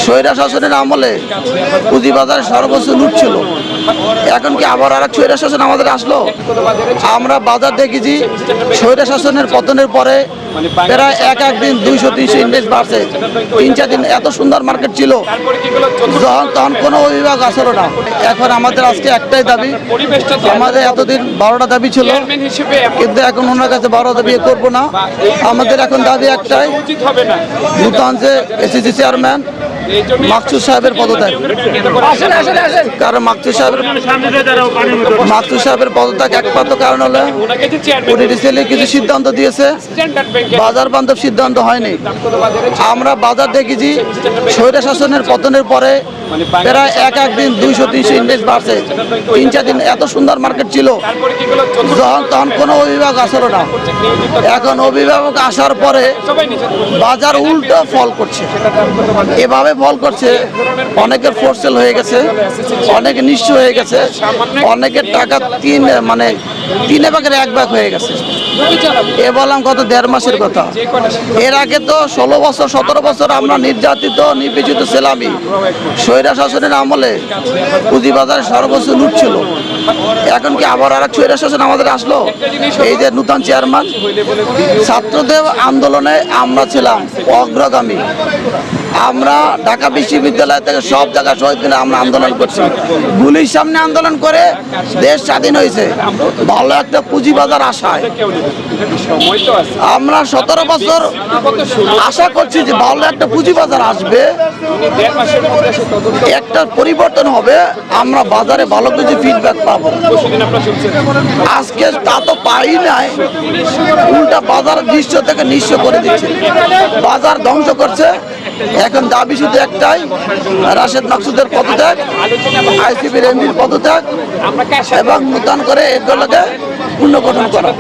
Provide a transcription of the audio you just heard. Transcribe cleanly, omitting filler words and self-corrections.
স্বৈরা শাসনের আমলে পুঁজিবাজারে সর্বোচ্চ লুট ছিল। এখন কি আবার আর স্বৈরা শাসন আমাদের আসলো? আমরা বাজার দেখেছি স্বৈরা শাসনের পতনের পরে প্রায় একদিন 200-300 ইন্ডেক্স বাড়ছে। 3-4 দিন এত সুন্দর মার্কেট ছিল, তখন কোনো অভিভাবক আসলো না। এখন আমাদের আজকে একটাই দাবি, আমাদের এতদিন 12টা দাবি ছিল, কিন্তু এখন ওনার কাছে 12 দাবি করবো না। আমাদের এখন দাবি একটাই, নূতন যে এসিসি চেয়ারম্যান মাকসুদ সাহেবের পদত্যাগ। কারণ মাকসুদ সাহেবের পদত্যাগ একমাত্র কারণ হলো উনি রিসেন্টলি কিছু সিদ্ধান্ত দিয়েছে, বাজার বান্ধব সিদ্ধান্ত হয়নি। আমরা বাজার দেখেছি স্বৈরা শাসনের পতনের পরে প্রায় একদিন 200-300 ইন্ডেক্স বাড়ছে। 3-4 দিন এত সুন্দর মার্কেট ছিল, তখন কোনো অভিভাবক আসলো না। এখন অভিভাবক আসার পরে বাজার উল্টো ফল করছে। এভাবে ফল করছে, অনেকের ফোরসেল হয়ে গেছে, অনেকে নিঃস্ব হয়ে গেছে, অনেকের টাকা তিন ভাগের 1 ভাগ হয়ে গেছে। এ বললাম গত 1.5 মাসের কথা। এর আগে তো 16 বছর 17 বছর আমরা নির্যাতিত নিপীড়িত ছিলামই। স্বৈরা শাসনের আমলে পুঁজিবাজারে সর্বোচ্চ লুট ছিল। এখন কি আবার আর স্বৈরা শাসন আমাদের আসলো? এই যে নূতন চেয়ারম্যান, ছাত্রদের আন্দোলনে আমরা ছিলাম অগ্রগামী। আমরা ঢাকা বিশ্ববিদ্যালয় থেকে সব জায়গায় শহীদ মিনারে আমরা আন্দোলন করছি, গুলির সামনে আন্দোলন করে দেশ স্বাধীন হয়েছে ভালো একটা পুঁজিবাজার আশায়। আমরা 17 বছর আশা করছি যে ভালো একটা পুঁজিবাজার আসবে, একটা পরিবর্তন হবে, আমরা বাজারে ভালো কিছু ফিডব্যাক পাবো। আজকে তা তো পাই নাই, উল্টা বাজার দৃশ্য থেকে নিঃস্ব করে দিচ্ছে, বাজার ধ্বংস করছে। এখন দাবি শুধু একটাই, রাশেদ মাকসুদের পদত্যাগ, আইসিবির এমডির পদত্যাগ এবং নূতন করে এগুলোকে পুনর্গঠন করা।